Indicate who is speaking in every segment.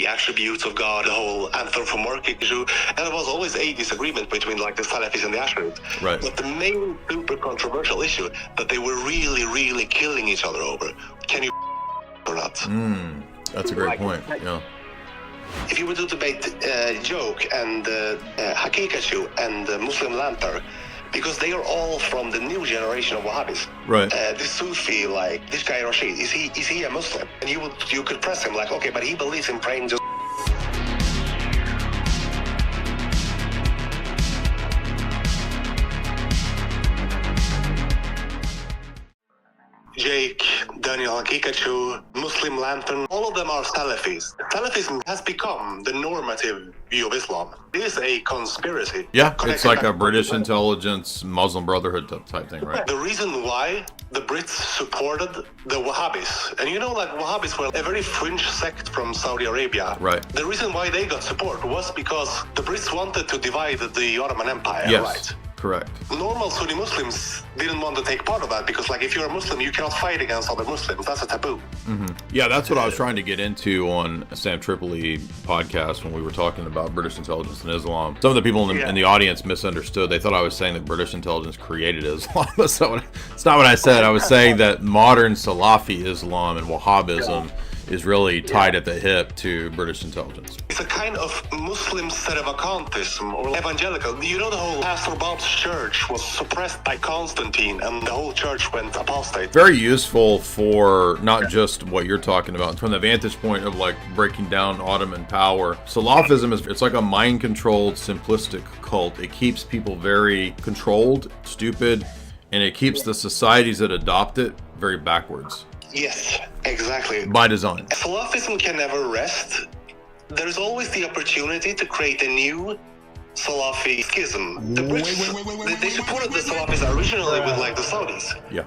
Speaker 1: the attributes of God, the whole anthropomorphic issue, and there was always a disagreement between like the Salafis and the Ash'arites.
Speaker 2: Right.
Speaker 1: But the main super controversial issue that they were really, really killing each other over. Can you or not?
Speaker 2: That's a great point. Yeah.
Speaker 1: If you were to debate Joke and Hakikachu and Muslim Lantar, because they are all from the new generation of Wahhabis.
Speaker 2: Right.
Speaker 1: This Sufi, like this guy Rashid, is he a Muslim? And you could press him like, okay, but he believes in praying to. Jake, Daniel Hakikachu, Muslim Lantern, all of them are Salafis. Salafism has become the normative view of Islam. It is a conspiracy.
Speaker 2: Yeah, it's like a British intelligence, Muslim Brotherhood type thing, right?
Speaker 1: The reason why the Brits supported the Wahhabis, and you know, like Wahhabis were a very fringe sect from Saudi Arabia.
Speaker 2: Right.
Speaker 1: The reason why they got support was because the Brits wanted to divide the Ottoman Empire,
Speaker 2: yes.
Speaker 1: right?
Speaker 2: Correct.
Speaker 1: Normal Sunni Muslims didn't want to take part of that because, like, if you're a Muslim, you cannot fight against other Muslims. That's a taboo.
Speaker 2: Mm-hmm. Yeah, that's what I was trying to get into on Sam Tripoli podcast when we were talking about British intelligence and Islam. Some of the people in the audience misunderstood. They thought I was saying that British intelligence created Islam. It's not what I said. I was saying that modern Salafi Islam and Wahhabism is really tied at the hip to British intelligence.
Speaker 1: It's a kind of Muslim sedevacantism or evangelical. You know, the whole Pastor Bob's church was suppressed by Constantine and the whole church went apostate.
Speaker 2: Very useful for not just what you're talking about, from the vantage point of like breaking down Ottoman power. Salafism it's like a mind-controlled, simplistic cult. It keeps people very controlled, stupid, and it keeps the societies that adopt it very backwards.
Speaker 1: Yes, exactly.
Speaker 2: By design.
Speaker 1: Salafism can never rest. There's always the opportunity to create a new Salafi schism. The Brits, they supported the Salafis originally with like the Saudis.
Speaker 2: Yeah.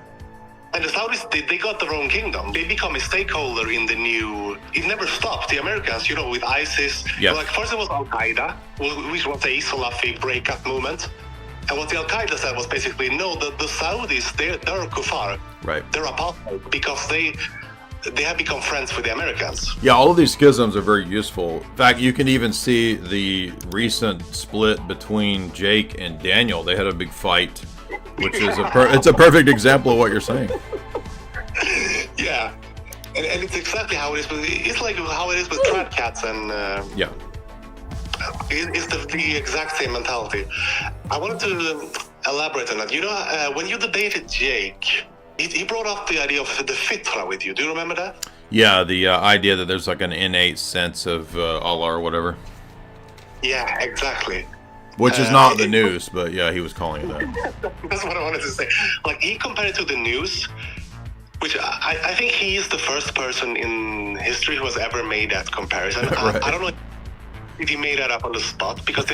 Speaker 1: And the Saudis, they got their own kingdom. They become a stakeholder in the new... It never stopped. The Americans, you know, with ISIS.
Speaker 2: Yeah.
Speaker 1: Like, first it was Al-Qaeda, which was a Salafi breakup movement. And what the Al-Qaeda said was basically, no, the Saudis, they're kuffar.
Speaker 2: Right.
Speaker 1: They're apostate because they have become friends with the Americans.
Speaker 2: Yeah, all of these schisms are very useful. In fact, you can even see the recent split between Jake and Daniel. They had a big fight, which is it's a perfect example of what you're saying.
Speaker 1: Yeah. And it's exactly how it is. It's like how it is with trad cats and...
Speaker 2: yeah.
Speaker 1: It's the exact same mentality. I wanted to elaborate on that. You know, when you debated Jake, he brought up the idea of the fitra with you. Do you remember that?
Speaker 2: Yeah, the idea that there's like an innate sense of Allah or whatever.
Speaker 1: Yeah, exactly.
Speaker 2: Which is not the news, but yeah, he was calling it that.
Speaker 1: That's what I wanted to say. Like, he compared it to the news, which I think he is the first person in history who has ever made that comparison. Right. I don't know if he made that up on the spot, because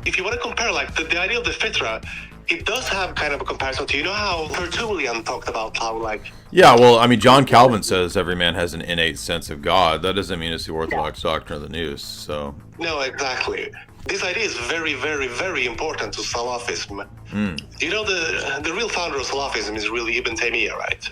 Speaker 1: if you want to compare, like, the idea of the fitra, it does have kind of a comparison to, you know how Tertullian talked about how, like...
Speaker 2: Yeah, well, I mean, John Calvin says every man has an innate sense of God. That doesn't mean it's the Orthodox doctrine of the news, so... No,
Speaker 1: exactly. This idea is very, very, very important to Salafism. You know, the real founder of Salafism is really Ibn Taymiyyah, right?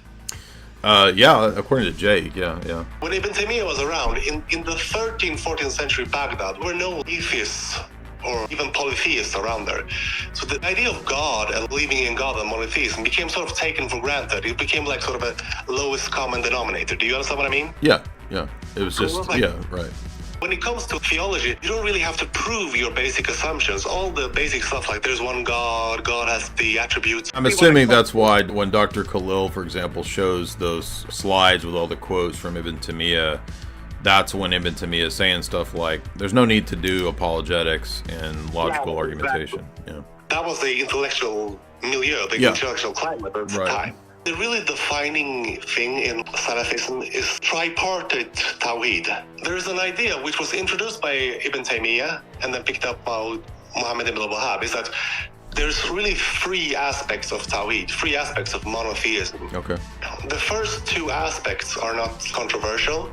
Speaker 2: Yeah, according to Jake, yeah.
Speaker 1: When Ibn Taymiyyah was around, in the 13th, 14th century Baghdad, there were no atheists or even polytheists around there. So the idea of God and believing in God and monotheism became sort of taken for granted. It became like sort of a lowest common denominator. Do you understand what I mean?
Speaker 2: Yeah. It was just, right.
Speaker 1: When it comes to theology, you don't really have to prove your basic assumptions. All the basic stuff, like there's one God, God has the attributes.
Speaker 2: I'm assuming that's why when Dr. Khalil, for example, shows those slides with all the quotes from Ibn Taymiyyah, that's when Ibn Taymiyyah is saying stuff like, there's no need to do apologetics and logical argumentation. Yeah.
Speaker 1: That was the intellectual milieu, the intellectual climate at the time. The really defining thing in Salafism is tripartite Tawhid. There is an idea which was introduced by Ibn Taymiyyah and then picked up by Muhammad ibn al-Wahhab, is that there's really three aspects of Tawhid, three aspects of monotheism.
Speaker 2: Okay.
Speaker 1: The first two aspects are not controversial.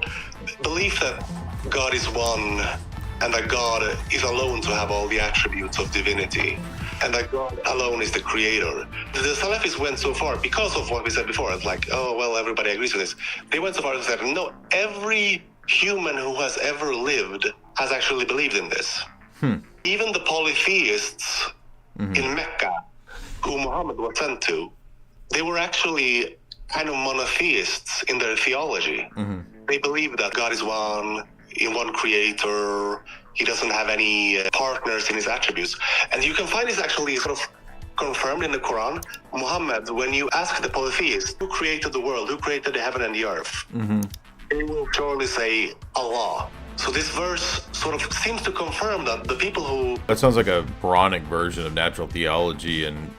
Speaker 1: Belief that God is one and that God is alone to have all the attributes of divinity, and that God alone is the creator. The Salafis went so far, because of what we said before, it's like, oh, well, everybody agrees with this. They went so far and said, no, every human who has ever lived has actually believed in this. Even the polytheists in Mecca, who Muhammad was sent to, they were actually kind of monotheists in their theology. They believe that God is one, in one creator, he doesn't have any partners in his attributes. And you can find this actually sort of confirmed in the Quran. Muhammad, when you ask the polytheists, who created the world, who created the heaven and the earth, they will surely say Allah. So this verse sort of seems to confirm that the people who...
Speaker 2: That sounds like a Quranic version of natural theology and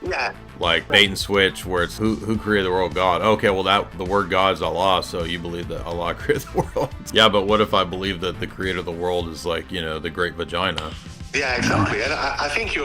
Speaker 2: like bait and switch, where it's who created the world? God. Okay, well the word God is Allah, so you believe that Allah created the world. Yeah, but what if I believe that the creator of the world is like, the great vagina?
Speaker 1: Yeah, exactly. And I think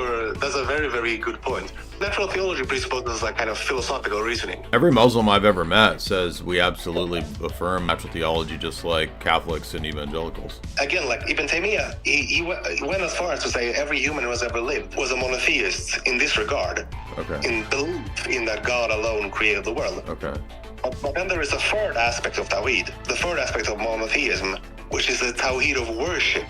Speaker 1: that's a very, very good point. Natural theology presupposes a kind of philosophical reasoning.
Speaker 2: Every Muslim I've ever met says we absolutely affirm natural theology, just like Catholics and evangelicals.
Speaker 1: Again, like Ibn Taymiyyah, he went as far as to say every human who has ever lived was a monotheist in this regard.
Speaker 2: Okay.
Speaker 1: In belief in that God alone created the world.
Speaker 2: Okay.
Speaker 1: But then there is a third aspect of Tawhid, the third aspect of monotheism, which is the Tawhid of worship.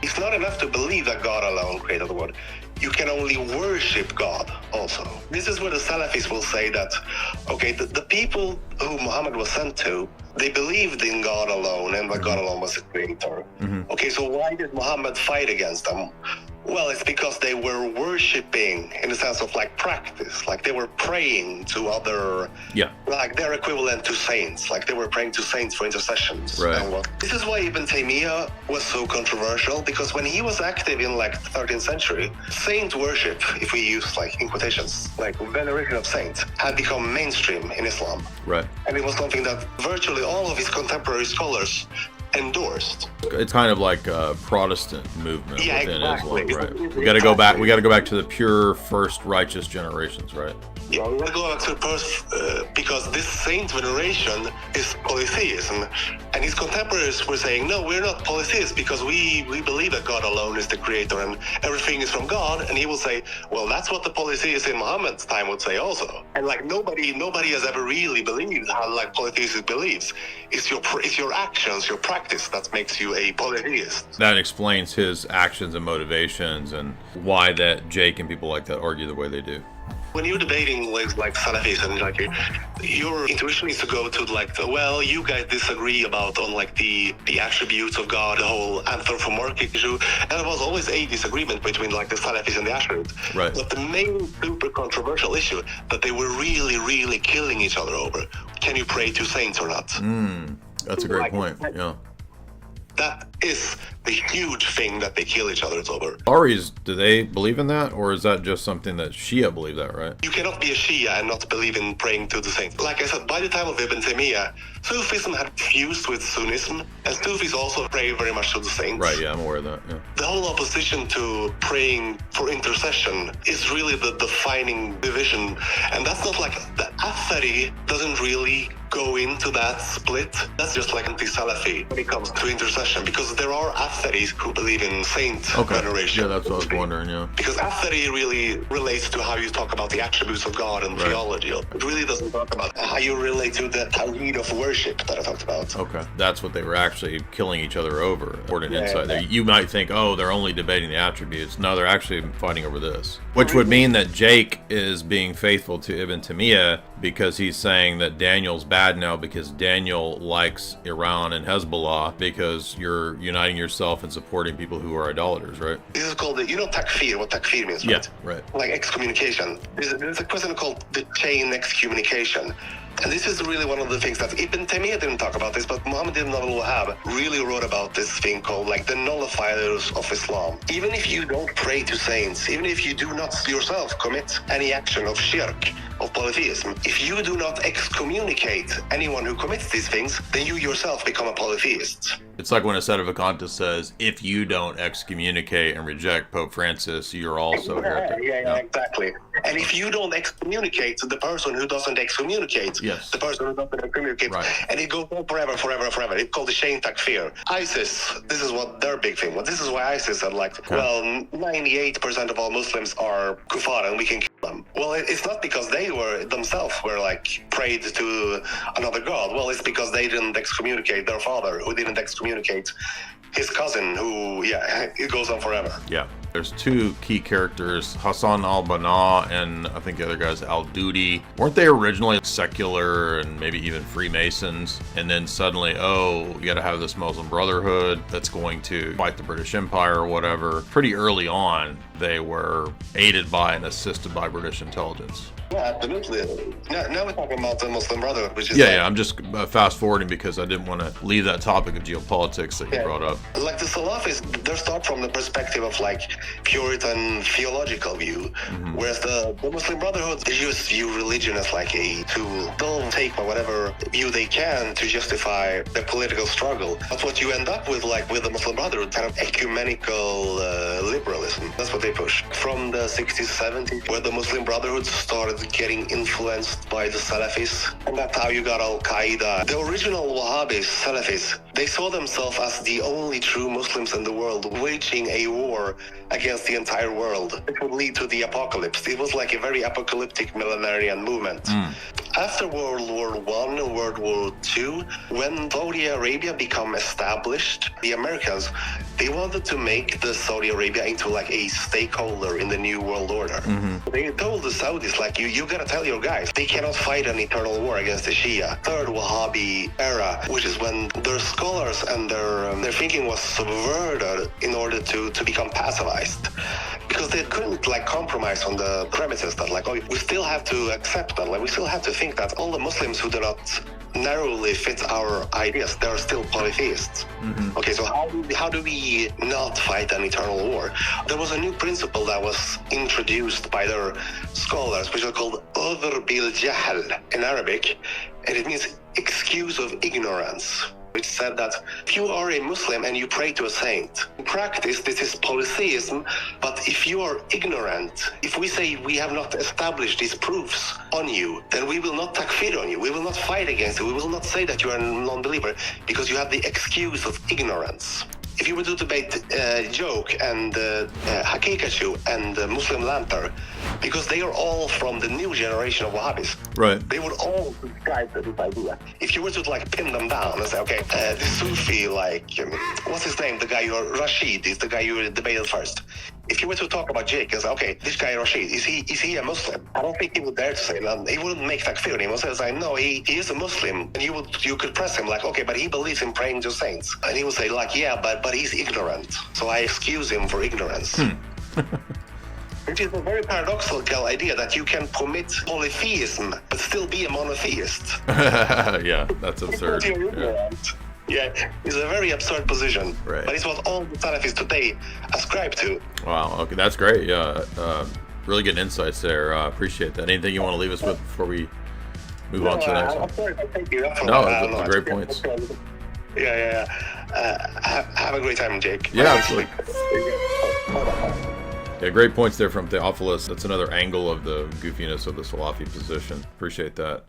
Speaker 1: It's not enough to believe that God alone created the world. You can only worship God also. This is where the Salafis will say that, okay, the people who Muhammad was sent to, they believed in God alone and that God alone was the creator. Okay, so why did Muhammad fight against them? Well, it's because they were worshipping in the sense of like practice, like they were praying to other, like they're equivalent to saints, like they were praying to saints for intercessions.
Speaker 2: Right.
Speaker 1: This is why Ibn Taymiyyah was so controversial, because when he was active in like the 13th century, saint worship, if we use like in quotations, like veneration of saints, had become mainstream in Islam.
Speaker 2: Right.
Speaker 1: And it was something that virtually all of his contemporary scholars endorsed.
Speaker 2: It's kind of like a Protestant movement within
Speaker 1: exactly.
Speaker 2: Islam, right? We got to go back. We got to go back to the pure first righteous generations, right?
Speaker 1: Yeah, we gotta go back to the first, because this saint veneration is polytheism, and his contemporaries were saying, no, we're not polytheists because we believe that God alone is the creator and everything is from God. And he will say, well, that's what the polytheists in Muhammad's time would say also. And like nobody has ever really believed how like polytheistic beliefs. It's your actions, your practice that makes you a polytheist.
Speaker 2: That explains his actions and motivations and why that Jake and people like that argue the way they do.
Speaker 1: When you're debating like Salafis and like your intuition is to go to like you guys disagree about on like the attributes of God, the whole anthropomorphic issue, and there was always a disagreement between like the Salafis and the Ash'arites.
Speaker 2: Right.
Speaker 1: But the main super controversial issue that they were really killing each other over: can you pray to saints or not?
Speaker 2: That's a great point. Yeah.
Speaker 1: That is the huge thing that they kill each other over.
Speaker 2: Aris, do they believe in that, or is that just something that Shia believe that, right?
Speaker 1: You cannot be a Shia and not believe in praying to the saints. Like I said, by the time of Ibn Taymiyyah, Sufism had fused with Sunnism, and Sufis also pray very much to the saints.
Speaker 2: Right, yeah, I'm aware of that, yeah.
Speaker 1: The whole opposition to praying for intercession is really the defining division, and that's not like, the Athari doesn't really go into that split. That's just like anti-Salafi when it comes to intercession, because there are Atharis who believe in saint veneration.
Speaker 2: Yeah, that's what I was wondering, yeah.
Speaker 1: Because Athari really relates to how you talk about the attributes of God and theology. It really doesn't talk about how you relate to the Tawhid of worship that I talked about.
Speaker 2: Okay. That's what they were actually killing each other over. Important insight there. You might think, oh, they're only debating the attributes. No, they're actually fighting over this. Which would mean that Jake is being faithful to Ibn Taymiyyah because he's saying that Daniel's bad now because Daniel likes Iran and Hezbollah because you're uniting yourself and supporting people who are idolaters, right?
Speaker 1: This is called takfir, what takfir means, right?
Speaker 2: Yeah, right.
Speaker 1: Like excommunication. There's a question called the chain excommunication. And this is really one of the things that Ibn Taymiyyah didn't talk about this, but Muhammad ibn al-Wahhab really wrote about this thing called like the nullifiers of Islam. Even if you don't pray to saints, even if you do not yourself commit any action of shirk, of polytheism, if you do not excommunicate anyone who commits these things, then you yourself become a polytheist.
Speaker 2: It's like when a Sedevacanta says, if you don't excommunicate and reject Pope Francis, you're also a heretic.
Speaker 1: Yeah, exactly. And if you don't excommunicate the person who doesn't excommunicate, the person who doesn't excommunicate, and it goes on forever. It's called the chain takfir. ISIS, this is what their big thing was. This is why ISIS said 98% of all Muslims are kuffar and we can kill them. Well, it's not because they themselves were like prayed to another god. Well, it's because they didn't excommunicate their father, who didn't excommunicate his cousin, who, it goes on forever.
Speaker 2: Yeah. There's two key characters, Hassan al-Banna and I think the other guy's al-Dudi. Weren't they originally secular and maybe even Freemasons? And then suddenly, you got to have this Muslim Brotherhood that's going to fight the British Empire or whatever. Pretty early on, they were aided by and assisted by British intelligence.
Speaker 1: Yeah, absolutely. Now we're talking about the Muslim Brotherhood, which is
Speaker 2: I'm just fast forwarding because I didn't want to leave that topic of geopolitics that you brought up.
Speaker 1: Like the Salafis, they're start from the perspective of like Puritan theological view, whereas the Muslim Brotherhood, they just view religion as like a tool. They'll take whatever view they can to justify their political struggle. That's what you end up with, like with the Muslim Brotherhood, kind of ecumenical liberalism. That's what they push. From the 60s, 70s, where the Muslim Brotherhood started getting influenced by the Salafis, and that's how you got Al-Qaeda. The original Wahhabis, Salafis, they saw themselves as the only true Muslims in the world, waging a war against the entire world. It would lead to the apocalypse. It was like a very apocalyptic millenarian movement. After World War I and World War II, when Saudi Arabia became established, the Americans, they wanted to make the Saudi Arabia into like a stakeholder in the new world order. They told the Saudis, like, you gotta tell your guys, they cannot fight an eternal war against the Shia. Third Wahhabi era, which is when their scholars and their thinking was subverted in order to become pacifized. Because they couldn't like compromise on the premises that like, we still have to accept that, like we still have to think that all the Muslims who do not narrowly fit our ideas, they're still polytheists. Okay, so how do we not fight an eternal war? There was a new principle that was introduced by their scholars, which is called udhr bil jahl in Arabic, and it means excuse of ignorance. Which said that if you are a Muslim and you pray to a saint, in practice this is polytheism, but if you are ignorant, if we say we have not established these proofs on you, then we will not takfir on you, we will not fight against you, we will not say that you are a non-believer, because you have the excuse of ignorance. If you were to debate Joke and Hakikachu and Muslim Lantern, because they are all from the new generation of Wahhabis,
Speaker 2: right?
Speaker 1: They would all subscribe to this idea. If you were to like pin them down and say, okay, the Sufi, like, what's his name? The guy Rashid is the guy you debated first. If you were to talk about Jake and say, okay, this guy Rashid, is he a Muslim? I don't think he would dare to say that. He wouldn't make takfir. He would say, no, he is a Muslim. And you could press him like, okay, but he believes in praying to saints. And he would say like, yeah, but he's ignorant. So I excuse him for ignorance. Which is a very paradoxical idea that you can commit polytheism but still be a monotheist.
Speaker 2: Yeah, that's absurd.
Speaker 1: Yeah, it's a very absurd position.
Speaker 2: Right.
Speaker 1: But it's what all the Salafis today ascribe to.
Speaker 2: Wow, okay, that's great. Yeah, really good insights there. Appreciate that. Anything you want to leave us with before we move on to the next one?
Speaker 1: I'm sorry, thank you.
Speaker 2: No, great points.
Speaker 1: Yeah. Have a great time, Jake.
Speaker 2: Yeah, absolutely. Yeah, great points there from Theophilus. That's another angle of the goofiness of the Salafi position. Appreciate that.